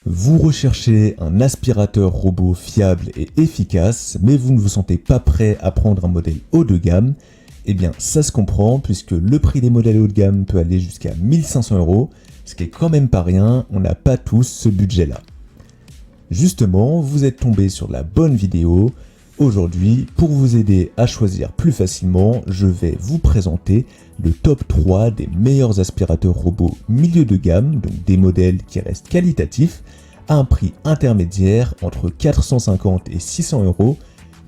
Vous recherchez un aspirateur robot fiable et efficace, mais vous ne vous sentez pas prêt à prendre un modèle haut de gamme. Eh bien, ça se comprend puisque le prix des modèles haut de gamme peut aller jusqu'à 1500 €, ce qui est quand même pas rien, on n'a pas tous ce budget-là. Justement, vous êtes tombé sur la bonne vidéo. Aujourd'hui, pour vous aider à choisir plus facilement, je vais vous présenter le top 3 des meilleurs aspirateurs robots milieu de gamme, donc des modèles qui restent qualitatifs, à un prix intermédiaire entre 450 et 600 €,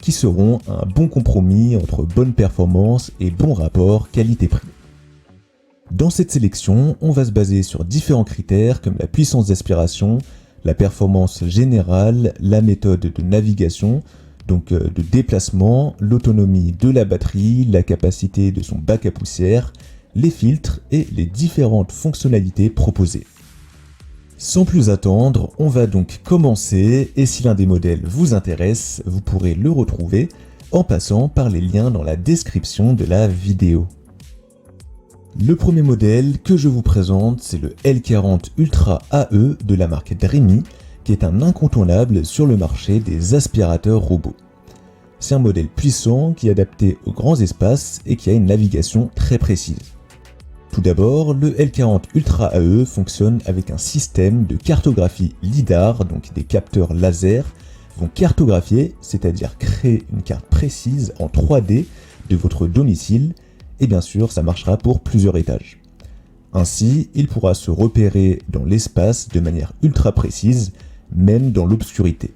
qui seront un bon compromis entre bonne performance et bon rapport qualité-prix. Dans cette sélection, on va se baser sur différents critères comme la puissance d'aspiration, la performance générale, la méthode de navigation, donc de déplacement, l'autonomie de la batterie, la capacité de son bac à poussière, les filtres et les différentes fonctionnalités proposées. Sans plus attendre, on va donc commencer et si l'un des modèles vous intéresse, vous pourrez le retrouver en passant par les liens dans la description de la vidéo. Le premier modèle que je vous présente, c'est le L40 Ultra AE de la marque Dreamy, qui est un incontournable sur le marché des aspirateurs robots. C'est un modèle puissant qui est adapté aux grands espaces et qui a une navigation très précise. Tout d'abord, le L40 Ultra AE fonctionne avec un système de cartographie LiDAR, donc des capteurs laser, vont cartographier, c'est-à-dire créer une carte précise en 3D de votre domicile, et bien sûr ça marchera pour plusieurs étages. Ainsi, il pourra se repérer dans l'espace de manière ultra précise, même dans l'obscurité.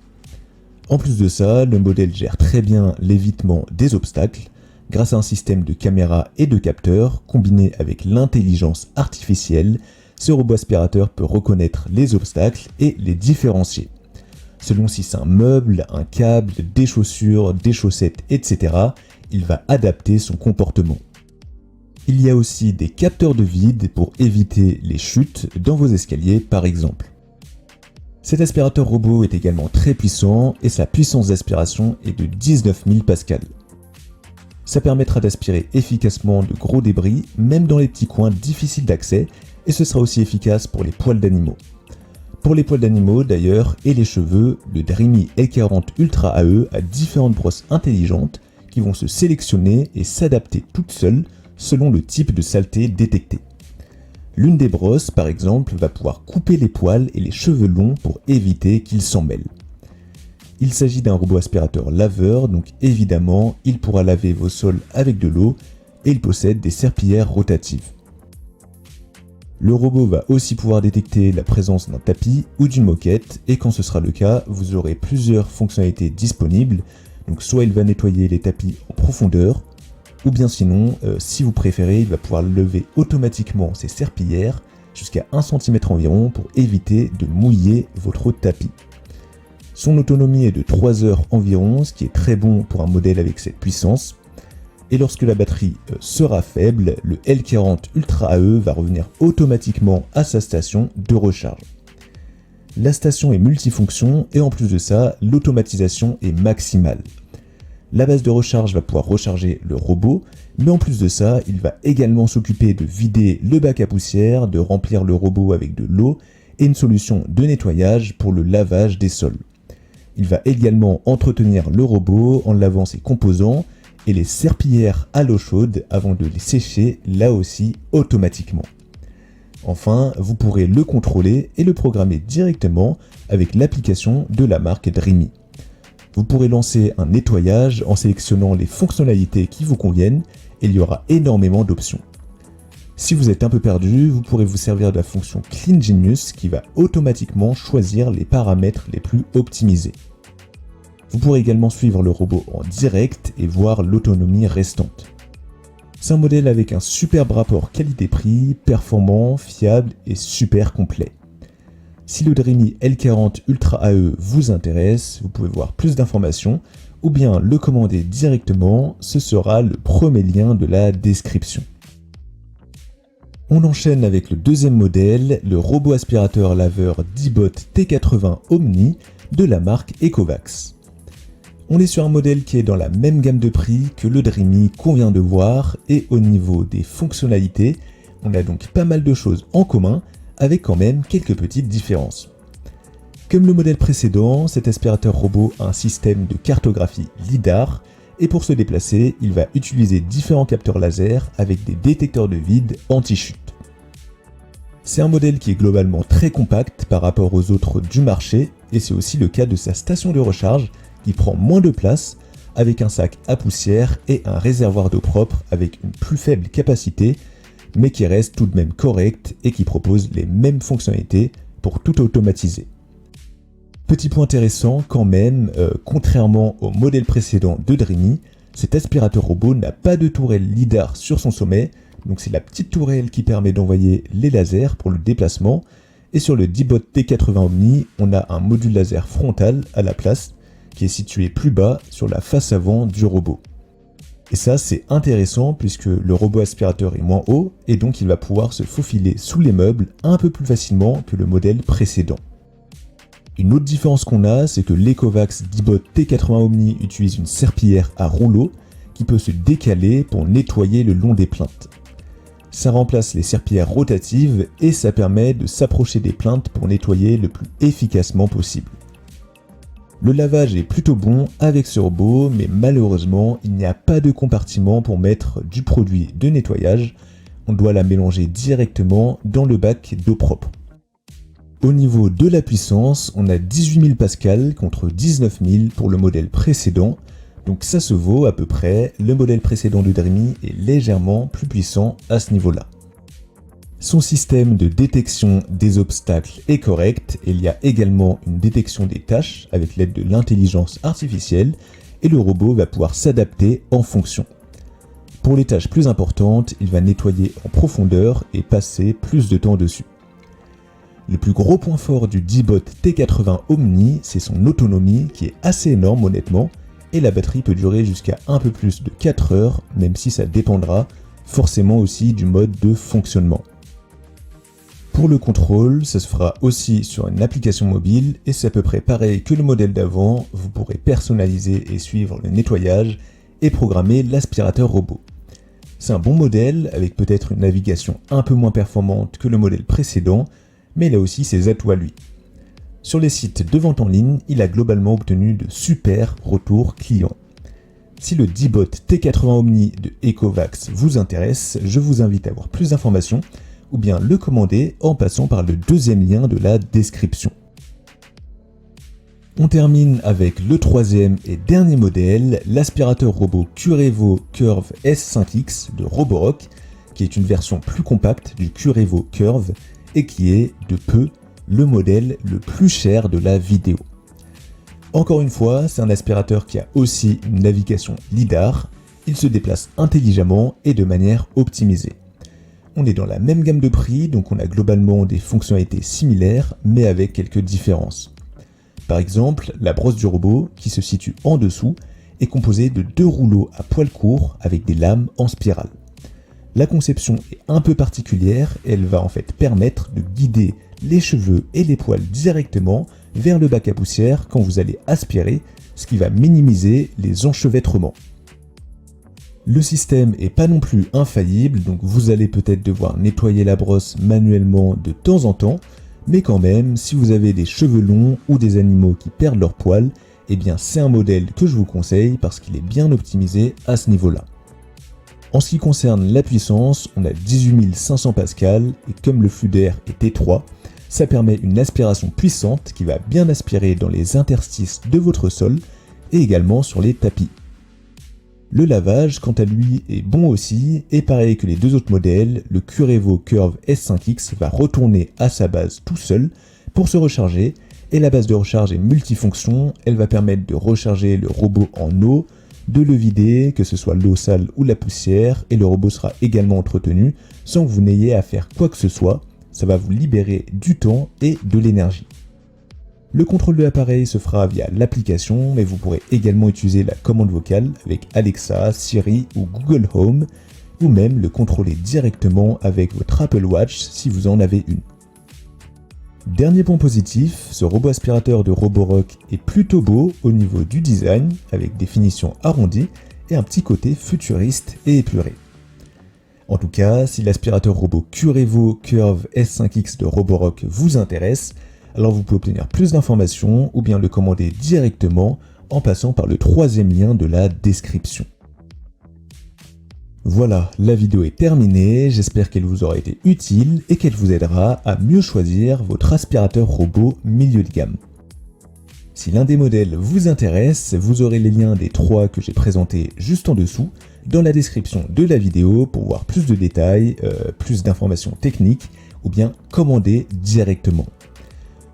En plus de ça, le modèle gère très bien l'évitement des obstacles, grâce à un système de caméras et de capteurs combiné avec l'intelligence artificielle. Ce robot aspirateur peut reconnaître les obstacles et les différencier. Selon si c'est un meuble, un câble, des chaussures, des chaussettes, etc., il va adapter son comportement. Il y a aussi des capteurs de vide pour éviter les chutes dans vos escaliers par exemple. Cet aspirateur robot est également très puissant et sa puissance d'aspiration est de 19 000 pascal. Ça permettra d'aspirer efficacement de gros débris, même dans les petits coins difficiles d'accès, et ce sera aussi efficace pour les poils d'animaux. Pour les poils d'animaux d'ailleurs et les cheveux, le Dreamy L40 Ultra AE a différentes brosses intelligentes qui vont se sélectionner et s'adapter toutes seules selon le type de saleté détecté. L'une des brosses, par exemple, va pouvoir couper les poils et les cheveux longs pour éviter qu'ils s'en mêlent. Il s'agit d'un robot aspirateur laveur, donc évidemment, il pourra laver vos sols avec de l'eau et il possède des serpillières rotatives. Le robot va aussi pouvoir détecter la présence d'un tapis ou d'une moquette et quand ce sera le cas, vous aurez plusieurs fonctionnalités disponibles. Donc soit il va nettoyer les tapis en profondeur, ou bien sinon, si vous préférez, il va pouvoir lever automatiquement ses serpillières jusqu'à 1 cm environ pour éviter de mouiller votre tapis. Son autonomie est de 3 heures environ, ce qui est très bon pour un modèle avec cette puissance. Et lorsque la batterie sera faible, le L40 Ultra AE va revenir automatiquement à sa station de recharge. La station est multifonction et en plus de ça, l'automatisation est maximale. La base de recharge va pouvoir recharger le robot, mais en plus de ça, il va également s'occuper de vider le bac à poussière, de remplir le robot avec de l'eau et une solution de nettoyage pour le lavage des sols. Il va également entretenir le robot en lavant ses composants et les serpillières à l'eau chaude avant de les sécher là aussi automatiquement. Enfin, vous pourrez le contrôler et le programmer directement avec l'application de la marque Dreamy. Vous pourrez lancer un nettoyage en sélectionnant les fonctionnalités qui vous conviennent et il y aura énormément d'options. Si vous êtes un peu perdu, vous pourrez vous servir de la fonction Clean Genius qui va automatiquement choisir les paramètres les plus optimisés. Vous pourrez également suivre le robot en direct et voir l'autonomie restante. C'est un modèle avec un superbe rapport qualité-prix, performant, fiable et super complet. Si le Dreamy L40 Ultra AE vous intéresse, vous pouvez voir plus d'informations ou bien le commander directement, ce sera le premier lien de la description. On enchaîne avec le deuxième modèle, le robot aspirateur laveur Dibot T80 Omni de la marque Ecovacs. On est sur un modèle qui est dans la même gamme de prix que le Dreamy qu'on vient de voir et au niveau des fonctionnalités, on a donc pas mal de choses en commun avec quand même quelques petites différences. Comme le modèle précédent, cet aspirateur robot a un système de cartographie LiDAR et pour se déplacer, il va utiliser différents capteurs laser avec des détecteurs de vide anti-chute. C'est un modèle qui est globalement très compact par rapport aux autres du marché et c'est aussi le cas de sa station de recharge qui prend moins de place avec un sac à poussière et un réservoir d'eau propre avec une plus faible capacité mais qui reste tout de même correct et qui propose les mêmes fonctionnalités pour tout automatiser. Petit point intéressant quand même, contrairement au modèle précédent de Dreamy, cet aspirateur robot n'a pas de tourelle LiDAR sur son sommet, donc c'est la petite tourelle qui permet d'envoyer les lasers pour le déplacement, et sur le D-Bot T80 Omni, on a un module laser frontal à la place, qui est situé plus bas sur la face avant du robot. Et ça c'est intéressant puisque le robot aspirateur est moins haut, et donc il va pouvoir se faufiler sous les meubles un peu plus facilement que le modèle précédent. Une autre différence qu'on a, c'est que l'Ecovacs D-Bot T80 Omni utilise une serpillière à rouleau qui peut se décaler pour nettoyer le long des plinthes. Ça remplace les serpillières rotatives et ça permet de s'approcher des plinthes pour nettoyer le plus efficacement possible. Le lavage est plutôt bon avec ce robot, mais malheureusement, il n'y a pas de compartiment pour mettre du produit de nettoyage. On doit la mélanger directement dans le bac d'eau propre. Au niveau de la puissance, on a 18 000 pascal contre 19 000 pour le modèle précédent, donc ça se vaut à peu près, le modèle précédent de Dreamy est légèrement plus puissant à ce niveau-là. Son système de détection des obstacles est correct, et il y a également une détection des tâches avec l'aide de l'intelligence artificielle, et le robot va pouvoir s'adapter en fonction. Pour les tâches plus importantes, il va nettoyer en profondeur et passer plus de temps dessus. Le plus gros point fort du D-Bot T80 Omni, c'est son autonomie qui est assez énorme honnêtement, et la batterie peut durer jusqu'à un peu plus de 4 heures, même si ça dépendra forcément aussi du mode de fonctionnement. Pour le contrôle, ça se fera aussi sur une application mobile, et c'est à peu près pareil que le modèle d'avant, vous pourrez personnaliser et suivre le nettoyage, et programmer l'aspirateur robot. C'est un bon modèle, avec peut-être une navigation un peu moins performante que le modèle précédent, mais il a aussi ses atouts à lui. Sur les sites de vente en ligne, il a globalement obtenu de super retours clients. Si le D-Bot T80 Omni de Ecovacs vous intéresse, je vous invite à avoir plus d'informations ou bien le commander en passant par le deuxième lien de la description. On termine avec le troisième et dernier modèle, l'aspirateur robot Curevo Curve S5X de Roborock, qui est une version plus compacte du Curevo Curve et qui est de peu le modèle le plus cher de la vidéo. Encore une fois, c'est un aspirateur qui a aussi une navigation LiDAR, il se déplace intelligemment et de manière optimisée. On est dans la même gamme de prix, donc on a globalement des fonctionnalités similaires, mais avec quelques différences. Par exemple, la brosse du robot, qui se situe en dessous, est composée de 2 rouleaux à poil court avec des lames en spirale. La conception est un peu particulière et elle va en fait permettre de guider les cheveux et les poils directement vers le bac à poussière quand vous allez aspirer, ce qui va minimiser les enchevêtrements. Le système est pas non plus infaillible, donc vous allez peut-être devoir nettoyer la brosse manuellement de temps en temps, mais quand même, si vous avez des cheveux longs ou des animaux qui perdent leurs poils, eh bien c'est un modèle que je vous conseille parce qu'il est bien optimisé à ce niveau-là. En ce qui concerne la puissance, on a 18 500 pascal et comme le flux d'air est étroit, ça permet une aspiration puissante qui va bien aspirer dans les interstices de votre sol et également sur les tapis. Le lavage, quant à lui, est bon aussi, et pareil que les deux autres modèles, le Curevo Curve S5X va retourner à sa base tout seul pour se recharger, et la base de recharge est multifonction, elle va permettre de recharger le robot en eau, de le vider, que ce soit l'eau sale ou la poussière, et le robot sera également entretenu sans que vous n'ayez à faire quoi que ce soit, ça va vous libérer du temps et de l'énergie. Le contrôle de l'appareil se fera via l'application, mais vous pourrez également utiliser la commande vocale avec Alexa, Siri ou Google Home, ou même le contrôler directement avec votre Apple Watch si vous en avez une. Dernier point positif, ce robot aspirateur de Roborock est plutôt beau au niveau du design, avec des finitions arrondies et un petit côté futuriste et épuré. En tout cas, si l'aspirateur robot Curevo Curve S5X de Roborock vous intéresse, Alors vous pouvez obtenir plus d'informations ou bien le commander directement en passant par le troisième lien de la description. Voilà, la vidéo est terminée, j'espère qu'elle vous aura été utile et qu'elle vous aidera à mieux choisir votre aspirateur robot milieu de gamme. Si l'un des modèles vous intéresse, vous aurez les liens des 3 que j'ai présentés juste en dessous dans la description de la vidéo pour voir plus de détails, plus d'informations techniques ou bien commander directement.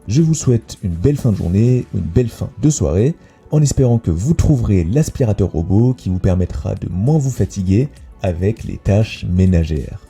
Je vous souhaite une belle fin de journée, une belle fin de soirée, en espérant que vous trouverez l'aspirateur robot qui vous permettra de moins vous fatiguer avec les tâches ménagères.